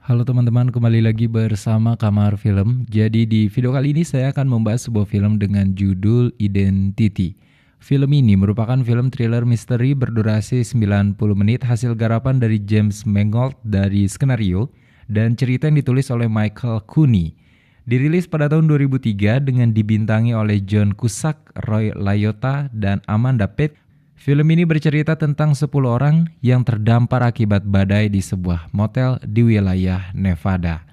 Halo teman-teman, kembali lagi bersama Kamar Film. Jadi di video kali ini saya akan membahas sebuah film dengan judul Identity. Film ini merupakan film thriller misteri berdurasi 90 menit hasil garapan dari James Mangold dari skenario dan cerita yang ditulis oleh Michael Cooney. Dirilis pada tahun 2003 dengan dibintangi oleh John Cusack, Roy Liotta, dan Amanda Peet. Film ini bercerita tentang 10 orang yang terdampar akibat badai di sebuah motel di wilayah Nevada.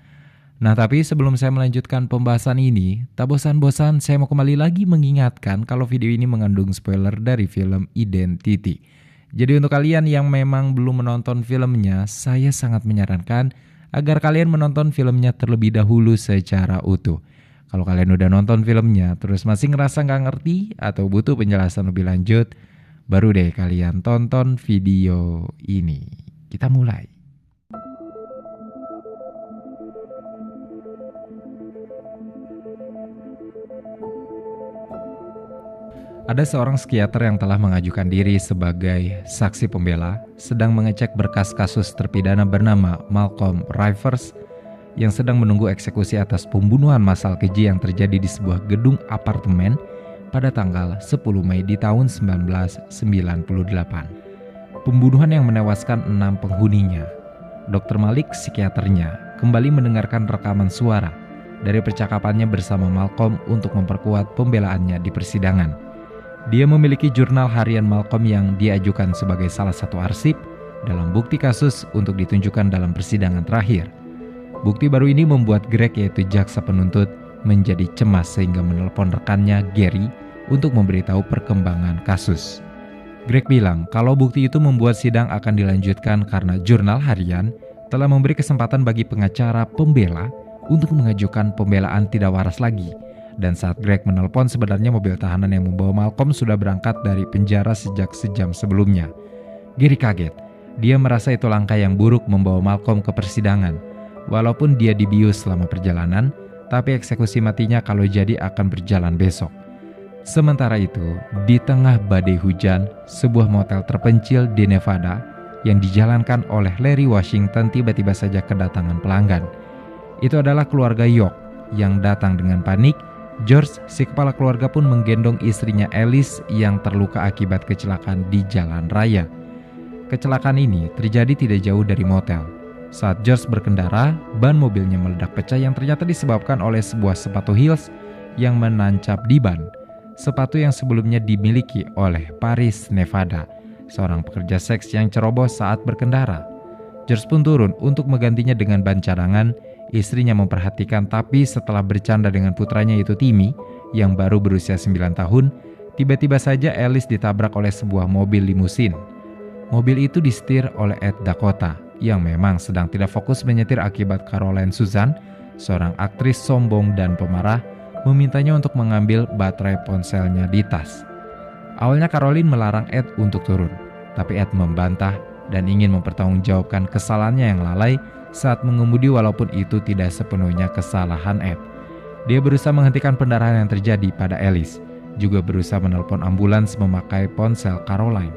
Nah, tapi sebelum saya melanjutkan pembahasan ini, tak bosan-bosan saya mau kembali lagi mengingatkan kalau video ini mengandung spoiler dari film Identity. Jadi untuk kalian yang memang belum menonton filmnya, saya sangat menyarankan agar kalian menonton filmnya terlebih dahulu secara utuh. Kalau kalian udah nonton filmnya terus masih ngerasa nggak ngerti atau butuh penjelasan lebih lanjut, baru deh kalian tonton video ini. Kita mulai. Ada seorang psikiater yang telah mengajukan diri sebagai saksi pembela sedang mengecek berkas kasus terpidana bernama Malcolm Rivers yang sedang menunggu eksekusi atas pembunuhan massal keji yang terjadi di sebuah gedung apartemen pada tanggal 10 Mei di tahun 1998. Pembunuhan yang menewaskan 6 penghuninya. Dr. Malik, psikiaternya, kembali mendengarkan rekaman suara dari percakapannya bersama Malcolm untuk memperkuat pembelaannya di persidangan. Dia memiliki jurnal harian Malcolm yang diajukan sebagai salah satu arsip dalam bukti kasus untuk ditunjukkan dalam persidangan terakhir. Bukti baru ini membuat Greg, yaitu jaksa penuntut, menjadi cemas sehingga menelepon rekannya Gary untuk memberitahu perkembangan kasus. Greg bilang kalau bukti itu membuat sidang akan dilanjutkan karena jurnal harian telah memberi kesempatan bagi pengacara pembela untuk mengajukan pembelaan tidak waras lagi. Dan saat Greg menelepon, sebenarnya mobil tahanan yang membawa Malcolm sudah berangkat dari penjara sejak sejam sebelumnya. Gary kaget. Dia merasa itu langkah yang buruk membawa Malcolm ke persidangan. Walaupun dia dibius selama perjalanan, tapi eksekusi matinya kalau jadi akan berjalan besok. Sementara itu, di tengah badai hujan, sebuah motel terpencil di Nevada yang dijalankan oleh Larry Washington tiba-tiba saja kedatangan pelanggan. Itu adalah keluarga York yang datang dengan panik. George, si kepala keluarga, pun menggendong istrinya Alice yang terluka akibat kecelakaan di jalan raya. Kecelakaan ini terjadi tidak jauh dari motel. Saat George berkendara, ban mobilnya meledak pecah yang ternyata disebabkan oleh sebuah sepatu heels yang menancap di ban. Sepatu yang sebelumnya dimiliki oleh Paris, Nevada, seorang pekerja seks yang ceroboh saat berkendara. George pun turun untuk menggantinya dengan ban cadangan. Istrinya memperhatikan, tapi setelah bercanda dengan putranya yaitu Timmy yang baru berusia 9 tahun, tiba-tiba saja Alice ditabrak oleh sebuah mobil limusin. Mobil itu disetir oleh Ed Dakota yang memang sedang tidak fokus menyetir akibat Caroline Susan, seorang aktris sombong dan pemarah, memintanya untuk mengambil baterai ponselnya di tas. Awalnya Caroline melarang Ed untuk turun, tapi Ed membantah dan ingin mempertanggungjawabkan kesalahannya yang lalai saat mengemudi, walaupun itu tidak sepenuhnya kesalahan Ed. Dia berusaha menghentikan pendarahan yang terjadi pada Alice, juga berusaha menelpon ambulans memakai ponsel Caroline.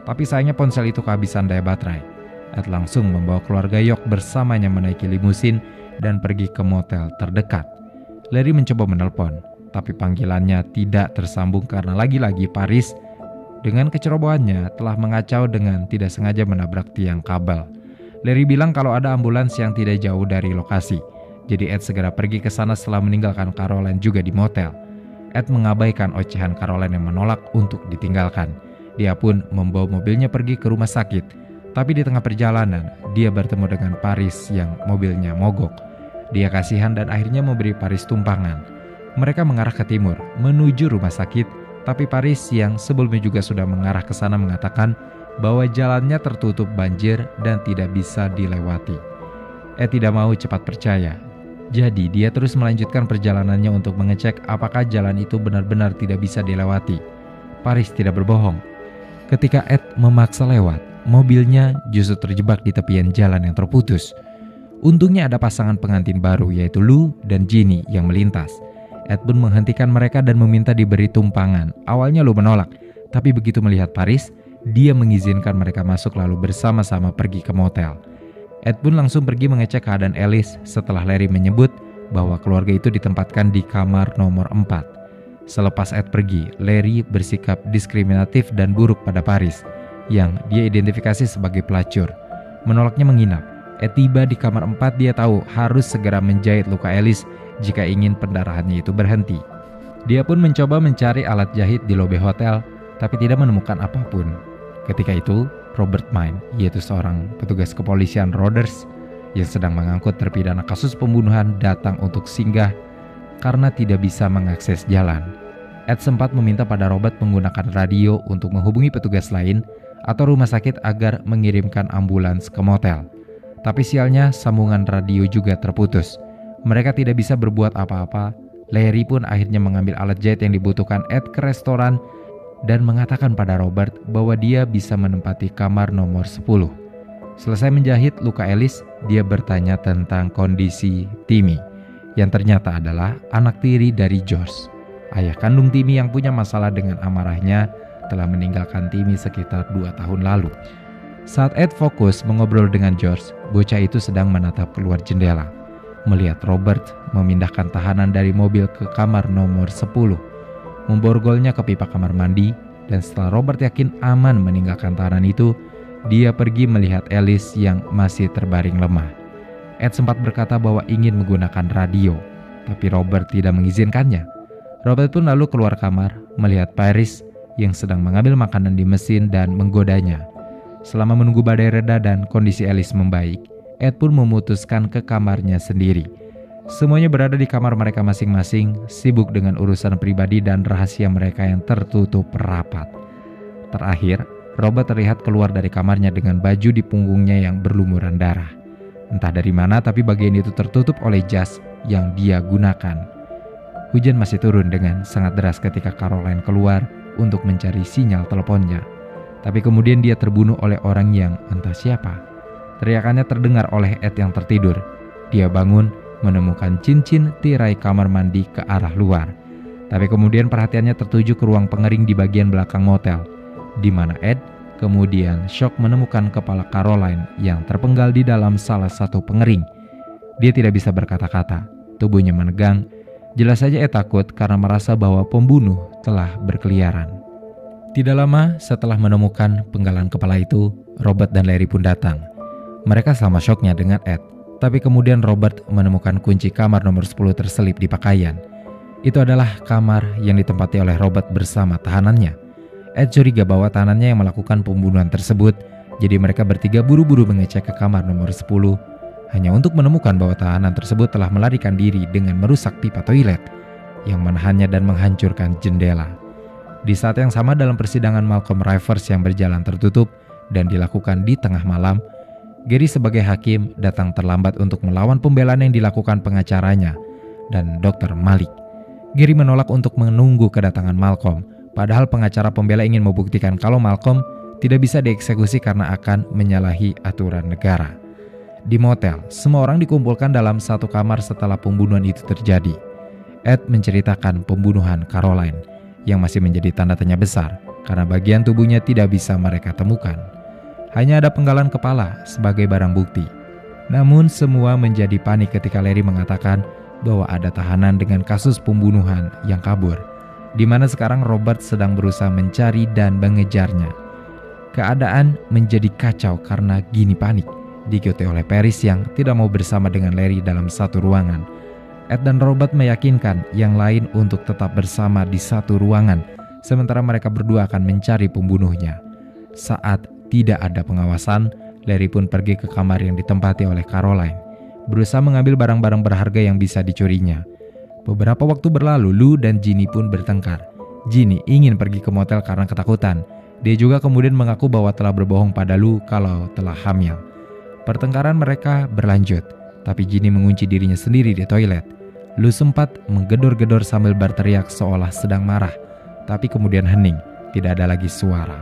Tapi sayangnya ponsel itu kehabisan daya baterai. Ed langsung membawa keluarga York bersamanya menaiki limusin dan pergi ke motel terdekat. Larry mencoba menelpon, tapi panggilannya tidak tersambung karena lagi-lagi Paris dengan kecerobohannya telah mengacau dengan tidak sengaja menabrak tiang kabel. Larry bilang kalau ada ambulans yang tidak jauh dari lokasi. Jadi Ed segera pergi ke sana setelah meninggalkan Caroline juga di motel. Ed mengabaikan ocehan Caroline yang menolak untuk ditinggalkan. Dia pun membawa mobilnya pergi ke rumah sakit. Tapi di tengah perjalanan, dia bertemu dengan Paris yang mobilnya mogok. Dia kasihan dan akhirnya memberi Paris tumpangan. Mereka mengarah ke timur, menuju rumah sakit. Tapi Paris yang sebelumnya juga sudah mengarah ke sana mengatakan bahwa jalannya tertutup banjir dan tidak bisa dilewati. Ed tidak mau cepat percaya. Jadi dia terus melanjutkan perjalanannya untuk mengecek apakah jalan itu benar-benar tidak bisa dilewati. Paris tidak berbohong. Ketika Ed memaksa lewat, mobilnya justru terjebak di tepian jalan yang terputus. Untungnya ada pasangan pengantin baru yaitu Lou dan Ginny yang melintas. Ed pun menghentikan mereka dan meminta diberi tumpangan. Awalnya Lou menolak, tapi begitu melihat Paris, dia mengizinkan mereka masuk lalu bersama-sama pergi ke motel. Ed pun langsung pergi mengecek keadaan Alice setelah Larry menyebut bahwa keluarga itu ditempatkan di kamar nomor 4. Selepas Ed pergi, Larry bersikap diskriminatif dan buruk pada Paris, yang dia identifikasi sebagai pelacur. Menolaknya menginap. Ed tiba di kamar 4, dia tahu harus segera menjahit luka Alice jika ingin pendarahannya itu berhenti. Dia pun mencoba mencari alat jahit di lobi hotel, tapi tidak menemukan apapun. Ketika itu, Robert Mine, yaitu seorang petugas kepolisian Rhodes yang sedang mengangkut terpidana kasus pembunuhan, datang untuk singgah karena tidak bisa mengakses jalan. Ed sempat meminta pada Robert menggunakan radio untuk menghubungi petugas lain atau rumah sakit agar mengirimkan ambulans ke motel. Tapi sialnya sambungan radio juga terputus. Mereka tidak bisa berbuat apa-apa. Larry pun akhirnya mengambil alat jahit yang dibutuhkan Ed ke restoran dan mengatakan pada Robert bahwa dia bisa menempati kamar nomor 10. Selesai menjahit luka Alice, dia bertanya tentang kondisi Timmy, yang ternyata adalah anak tiri dari George. Ayah kandung Timmy yang punya masalah dengan amarahnya telah meninggalkan Timmy sekitar 2 tahun lalu. Saat Ed fokus mengobrol dengan George, bocah itu sedang menatap keluar jendela, melihat Robert memindahkan tahanan dari mobil ke kamar nomor 10, memborgolnya ke pipa kamar mandi, dan setelah Robert yakin aman meninggalkan tahanan itu, dia pergi melihat Alice yang masih terbaring lemah. Ed sempat berkata bahwa ingin menggunakan radio, tapi Robert tidak mengizinkannya. Robert pun lalu keluar kamar, melihat Paris yang sedang mengambil makanan di mesin dan menggodanya. Selama menunggu badai reda dan kondisi Alice membaik, Ed pun memutuskan ke kamarnya sendiri. Semuanya berada di kamar mereka masing-masing, sibuk dengan urusan pribadi dan rahasia mereka yang tertutup rapat. Terakhir, Robert terlihat keluar dari kamarnya dengan baju di punggungnya yang berlumuran darah. Entah dari mana, tapi bagian itu tertutup oleh jas yang dia gunakan. Hujan masih turun dengan sangat deras ketika Caroline keluar untuk mencari sinyal teleponnya. Tapi kemudian dia terbunuh oleh orang yang entah siapa. Teriakannya terdengar oleh Ed yang tertidur. Dia bangun, menemukan cincin tirai kamar mandi ke arah luar. Tapi kemudian perhatiannya tertuju ke ruang pengering di bagian belakang motel, di mana Ed kemudian syok menemukan kepala Caroline yang terpenggal di dalam salah satu pengering. Dia tidak bisa berkata-kata, tubuhnya menegang. Jelas saja Ed takut karena merasa bahwa pembunuh telah berkeliaran. Tidak lama setelah menemukan penggalan kepala itu, Robert dan Larry pun datang. Mereka sama syoknya dengan Ed. Tapi kemudian Robert menemukan kunci kamar nomor 10 terselip di pakaian. Itu adalah kamar yang ditempati oleh Robert bersama tahanannya. Ed curiga bahwa tahanannya yang melakukan pembunuhan tersebut, jadi mereka bertiga buru-buru mengecek ke kamar nomor 10, hanya untuk menemukan bahwa tahanan tersebut telah melarikan diri dengan merusak pipa toilet yang menahannya dan menghancurkan jendela. Di saat yang sama dalam persidangan Malcolm Rivers yang berjalan tertutup dan dilakukan di tengah malam, Gary sebagai hakim datang terlambat untuk melawan pembelaan yang dilakukan pengacaranya dan Dr. Malik. Gary menolak untuk menunggu kedatangan Malcolm, padahal pengacara pembela ingin membuktikan kalau Malcolm tidak bisa dieksekusi karena akan menyalahi aturan negara. Di motel, semua orang dikumpulkan dalam satu kamar setelah pembunuhan itu terjadi. Ed menceritakan pembunuhan Caroline, yang masih menjadi tanda tanya besar karena bagian tubuhnya tidak bisa mereka temukan. Hanya ada penggalan kepala sebagai barang bukti. Namun semua menjadi panik ketika Larry mengatakan bahwa ada tahanan dengan kasus pembunuhan yang kabur, di mana sekarang Robert sedang berusaha mencari dan mengejarnya. Keadaan menjadi kacau karena Ginny panik, diikuti oleh Paris yang tidak mau bersama dengan Larry dalam satu ruangan. Ed dan Robert meyakinkan yang lain untuk tetap bersama di satu ruangan, sementara mereka berdua akan mencari pembunuhnya. Saat tidak ada pengawasan, Larry pun pergi ke kamar yang ditempati oleh Caroline, berusaha mengambil barang-barang berharga yang bisa dicurinya. Beberapa waktu berlalu, Lou dan Ginny pun bertengkar. Ginny ingin pergi ke motel karena ketakutan. Dia juga kemudian mengaku bahwa telah berbohong pada Lou kalau telah hamil. Pertengkaran mereka berlanjut, tapi Ginny mengunci dirinya sendiri di toilet. Lou sempat menggedor-gedor sambil berteriak seolah sedang marah, tapi kemudian hening, tidak ada lagi suara.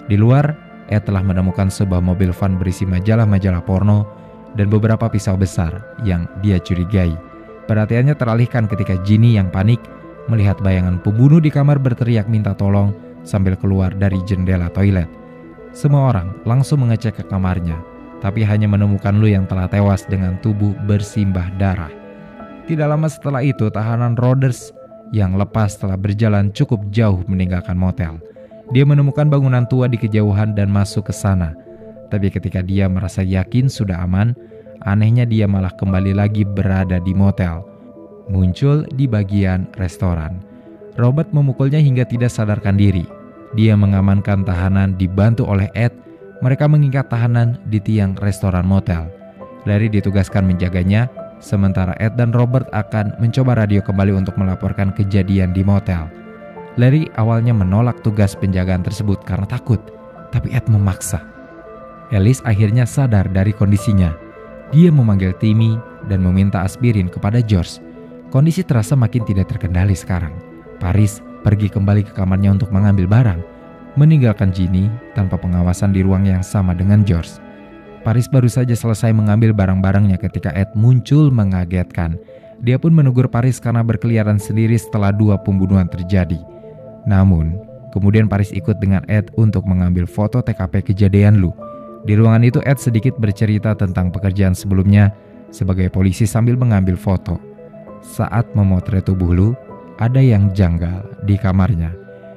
Di luar, Ed telah menemukan sebuah mobil van berisi majalah-majalah porno dan beberapa pisau besar yang dia curigai. Perhatiannya teralihkan ketika Ginny yang panik melihat bayangan pembunuh di kamar berteriak minta tolong sambil keluar dari jendela toilet. Semua orang langsung mengecek ke kamarnya, tapi hanya menemukan lu yang telah tewas dengan tubuh bersimbah darah. Tidak lama setelah itu, tahanan Rodgers yang lepas telah berjalan cukup jauh meninggalkan motel. Dia menemukan bangunan tua di kejauhan dan masuk ke sana. Tapi ketika dia merasa yakin sudah aman, anehnya dia malah kembali lagi berada di motel. Muncul di bagian restoran. Robert memukulnya hingga tidak sadarkan diri. Dia mengamankan tahanan dibantu oleh Ed. Mereka mengikat tahanan di tiang restoran motel. Larry ditugaskan menjaganya, sementara Ed dan Robert akan mencoba radio kembali untuk melaporkan kejadian di motel. Larry awalnya menolak tugas penjagaan tersebut karena takut, tapi Ed memaksa. Alice akhirnya sadar dari kondisinya. Dia memanggil Timmy dan meminta aspirin kepada George. Kondisi terasa makin tidak terkendali sekarang. Paris pergi kembali ke kamarnya untuk mengambil barang, meninggalkan Ginny tanpa pengawasan di ruang yang sama dengan George. Paris baru saja selesai mengambil barang-barangnya ketika Ed muncul mengagetkan. Dia pun menegur Paris karena berkeliaran sendiri setelah 2 pembunuhan terjadi. Namun, kemudian Paris ikut dengan Ed untuk mengambil foto TKP kejadian Lu. Di ruangan itu Ed sedikit bercerita tentang pekerjaan sebelumnya sebagai polisi sambil mengambil foto. Saat memotret tubuh Lu, ada yang janggal di kamarnya.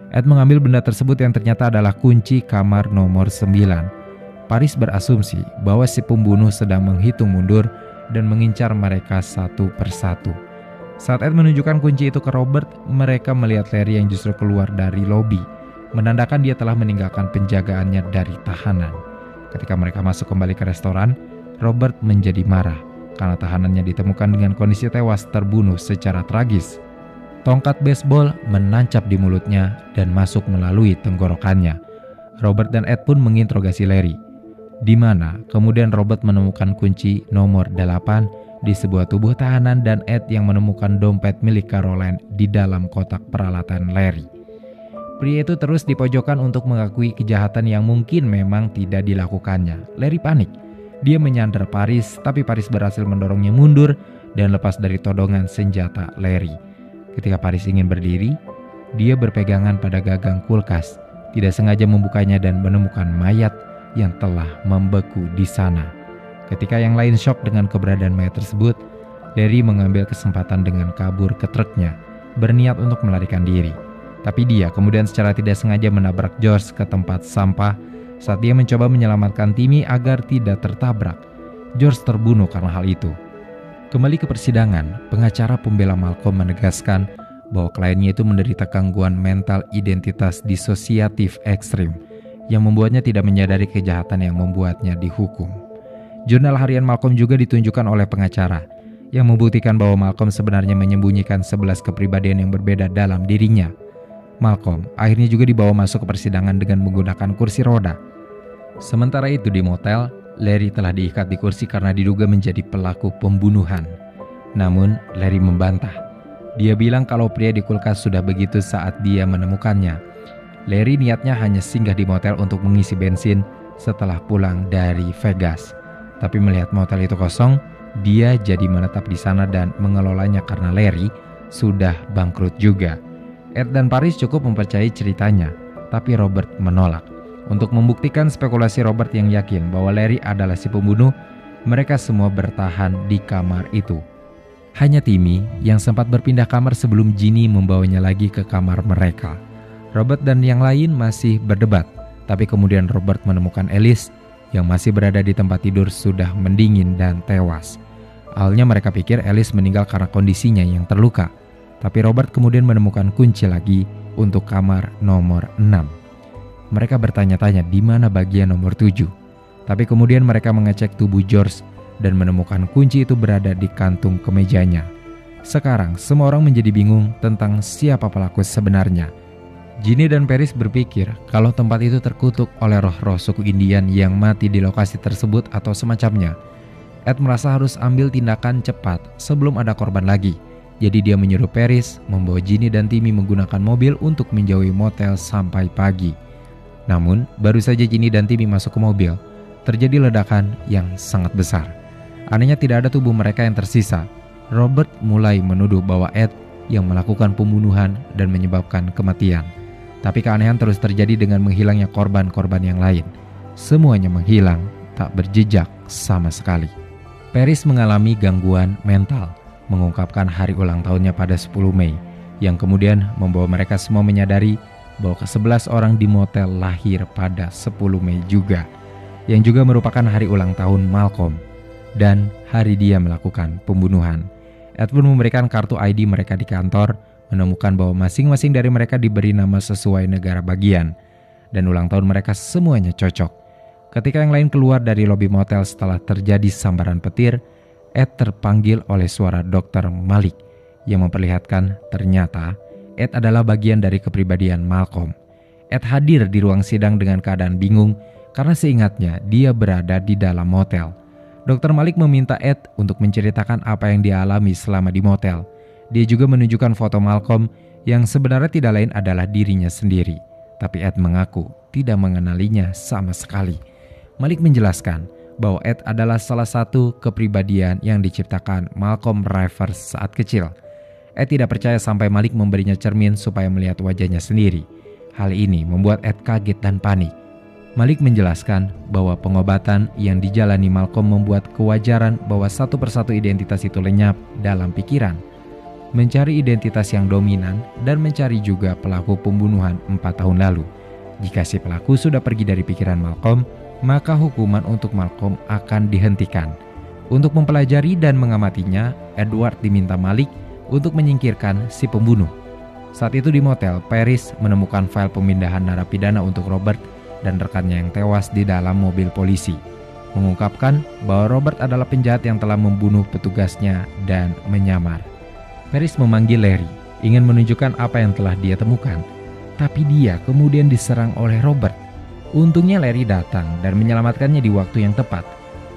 Ed mengambil benda tersebut yang ternyata adalah kunci kamar nomor 9. Paris berasumsi bahwa si pembunuh sedang menghitung mundur dan mengincar mereka satu persatu. Saat Ed menunjukkan kunci itu ke Robert, mereka melihat Larry yang justru keluar dari lobi, menandakan dia telah meninggalkan penjagaannya dari tahanan. Ketika mereka masuk kembali ke restoran, Robert menjadi marah karena tahanannya ditemukan dengan kondisi tewas terbunuh secara tragis. Tongkat baseball menancap di mulutnya dan masuk melalui tenggorokannya. Robert dan Ed pun menginterogasi Larry, di mana kemudian Robert menemukan kunci nomor 8 di sebuah tubuh tahanan dan Ed yang menemukan dompet milik Caroline di dalam kotak peralatan Larry. Pria itu terus dipojokkan untuk mengakui kejahatan yang mungkin memang tidak dilakukannya. Larry panik. Dia menyandar Paris, tapi Paris berhasil mendorongnya mundur dan lepas dari todongan senjata Larry. Ketika Paris ingin berdiri, dia berpegangan pada gagang kulkas, tidak sengaja membukanya dan menemukan mayat yang telah membeku di sana. Ketika yang lain syok dengan keberadaan mayat tersebut, Larry mengambil kesempatan dengan kabur ke truknya, berniat untuk melarikan diri. Tapi dia kemudian secara tidak sengaja menabrak George ke tempat sampah saat dia mencoba menyelamatkan Timmy agar tidak tertabrak. George terbunuh karena hal itu. Kembali ke persidangan, pengacara pembela Malcolm menegaskan bahwa kliennya itu menderita gangguan mental identitas disosiatif ekstrim yang membuatnya tidak menyadari kejahatan yang membuatnya dihukum. Jurnal harian Malcolm juga ditunjukkan oleh pengacara yang membuktikan bahwa Malcolm sebenarnya menyembunyikan 11 kepribadian yang berbeda dalam dirinya. Malcolm akhirnya juga dibawa masuk ke persidangan dengan menggunakan kursi roda. Sementara itu di motel, Larry telah diikat di kursi karena diduga menjadi pelaku pembunuhan. Namun Larry membantah. Dia bilang kalau pria di kulkas sudah begitu saat dia menemukannya. Larry niatnya hanya singgah di motel untuk mengisi bensin setelah pulang dari Vegas. Tapi melihat motel itu kosong, dia jadi menetap di sana dan mengelolanya karena Larry sudah bangkrut juga. Ed dan Paris cukup mempercayai ceritanya, tapi Robert menolak. Untuk membuktikan spekulasi Robert yang yakin bahwa Larry adalah si pembunuh, mereka semua bertahan di kamar itu. Hanya Timmy yang sempat berpindah kamar sebelum Ginny membawanya lagi ke kamar mereka. Robert dan yang lain masih berdebat, tapi kemudian Robert menemukan Alice yang masih berada di tempat tidur sudah mendingin dan tewas. Awalnya mereka pikir Alice meninggal karena kondisinya yang terluka, tapi Robert kemudian menemukan kunci lagi untuk kamar nomor 6. Mereka bertanya-tanya di mana bagian nomor 7, tapi kemudian mereka mengecek tubuh George dan menemukan kunci itu berada di kantung kemejanya. Sekarang semua orang menjadi bingung tentang siapa pelaku sebenarnya. Ginny dan Paris berpikir kalau tempat itu terkutuk oleh roh-roh suku Indian yang mati di lokasi tersebut atau semacamnya. Ed merasa harus ambil tindakan cepat sebelum ada korban lagi. Jadi dia menyuruh Paris membawa Ginny dan Timmy menggunakan mobil untuk menjauhi motel sampai pagi. Namun baru saja Ginny dan Timmy masuk ke mobil, terjadi ledakan yang sangat besar. Anehnya tidak ada tubuh mereka yang tersisa. Robert mulai menuduh bahwa Ed yang melakukan pembunuhan dan menyebabkan kematian. Tapi keanehan terus terjadi dengan menghilangnya korban-korban yang lain. Semuanya menghilang, tak berjejak sama sekali. Paris mengalami gangguan mental, mengungkapkan hari ulang tahunnya pada 10 Mei, yang kemudian membawa mereka semua menyadari bahwa ke-11 orang di motel lahir pada 10 Mei juga, yang juga merupakan hari ulang tahun Malcolm, dan hari dia melakukan pembunuhan. Ed pun memberikan kartu ID mereka di kantor, menemukan bahwa masing-masing dari mereka diberi nama sesuai negara bagian, dan ulang tahun mereka semuanya cocok. Ketika yang lain keluar dari lobi motel setelah terjadi sambaran petir, Ed terpanggil oleh suara Dr. Malik yang memperlihatkan ternyata Ed adalah bagian dari kepribadian Malcolm. Ed hadir di ruang sidang dengan keadaan bingung karena seingatnya dia berada di dalam motel. Dr. Malik meminta Ed untuk menceritakan apa yang dia alami selama di motel. Dia juga menunjukkan foto Malcolm yang sebenarnya tidak lain adalah dirinya sendiri. Tapi Ed mengaku tidak mengenalinya sama sekali. Malik menjelaskan bahwa Ed adalah salah satu kepribadian yang diciptakan Malcolm Rivers saat kecil. Ed tidak percaya sampai Malik memberinya cermin supaya melihat wajahnya sendiri. Hal ini membuat Ed kaget dan panik. Malik menjelaskan bahwa pengobatan yang dijalani Malcolm membuat kewajaran bahwa satu persatu identitas itu lenyap dalam pikiran. Mencari identitas yang dominan dan mencari juga pelaku pembunuhan 4 tahun lalu. Jika si pelaku sudah pergi dari pikiran Malcolm, maka hukuman untuk Malcolm akan dihentikan. Untuk mempelajari dan mengamatinya, Edward diminta Malik untuk menyingkirkan si pembunuh. Saat itu di motel, Paris menemukan file pemindahan narapidana untuk Robert dan rekannya yang tewas di dalam mobil polisi, mengungkapkan bahwa Robert adalah penjahat yang telah membunuh petugasnya dan menyamar. Paris memanggil Larry, ingin menunjukkan apa yang telah dia temukan, tapi dia kemudian diserang oleh Robert. Untungnya Larry datang dan menyelamatkannya di waktu yang tepat.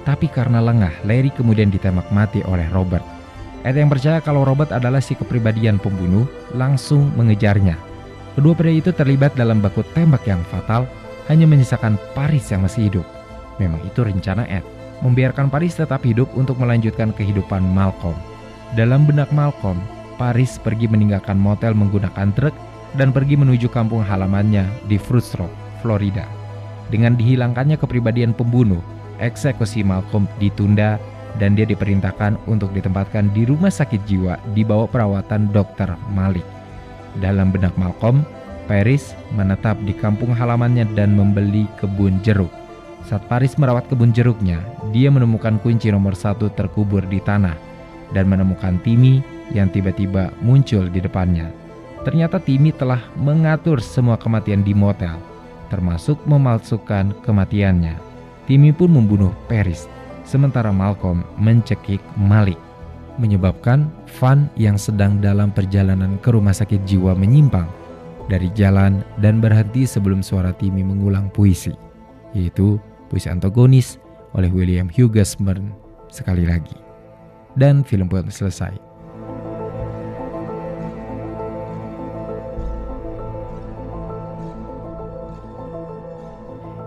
Tapi karena lengah, Larry kemudian ditembak mati oleh Robert. Ed yang percaya kalau Robert adalah si kepribadian pembunuh langsung mengejarnya. Kedua pria itu terlibat dalam baku tembak yang fatal, hanya menyisakan Paris yang masih hidup. Memang itu rencana Ed, membiarkan Paris tetap hidup untuk melanjutkan kehidupan Malcolm. Dalam benak Malcolm, Paris pergi meninggalkan motel menggunakan truk dan pergi menuju kampung halamannya di Fruits Rock, Florida. Dengan dihilangkannya kepribadian pembunuh, eksekusi Malcolm ditunda dan dia diperintahkan untuk ditempatkan di rumah sakit jiwa di bawah perawatan Dr. Malik. Dalam benak Malcolm, Paris menetap di kampung halamannya dan membeli kebun jeruk. Saat Paris merawat kebun jeruknya, dia menemukan kunci nomor 1 terkubur di tanah dan menemukan Timmy yang tiba-tiba muncul di depannya. Ternyata Timmy telah mengatur semua kematian di motel, termasuk memalsukan kematiannya. Timmy pun membunuh Paris, sementara Malcolm mencekik Malik, menyebabkan Van yang sedang dalam perjalanan ke rumah sakit jiwa menyimpang dari jalan dan berhenti sebelum suara Timmy mengulang puisi, yaitu puisi antagonis oleh William Hughes Burn sekali lagi. Dan film pun selesai.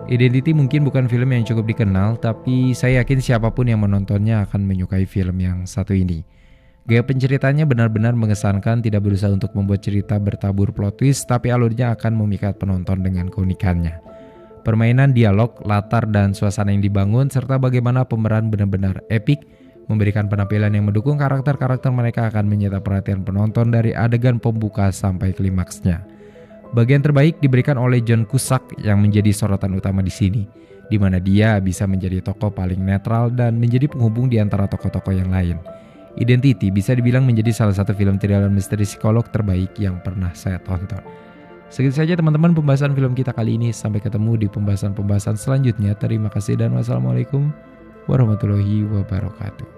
Identity mungkin bukan film yang cukup dikenal, tapi saya yakin siapapun yang menontonnya akan menyukai film yang satu ini. Gaya penceritanya benar-benar mengesankan, tidak berusaha untuk membuat cerita bertabur plot twist, tapi alurnya akan memikat penonton dengan keunikannya. Permainan dialog, latar dan suasana yang dibangun, serta bagaimana pemeran benar-benar epik, memberikan penampilan yang mendukung karakter-karakter mereka akan menyita perhatian penonton dari adegan pembuka sampai klimaksnya. Bagian terbaik diberikan oleh John Cusack yang menjadi sorotan utama di sini, di mana dia bisa menjadi tokoh paling netral dan menjadi penghubung di antara tokoh-tokoh yang lain. Identity bisa dibilang menjadi salah satu film thriller misteri psikolog terbaik yang pernah saya tonton. Segitu saja teman-teman pembahasan film kita kali ini. Sampai ketemu di pembahasan-pembahasan selanjutnya. Terima kasih dan wassalamualaikum warahmatullahi wabarakatuh.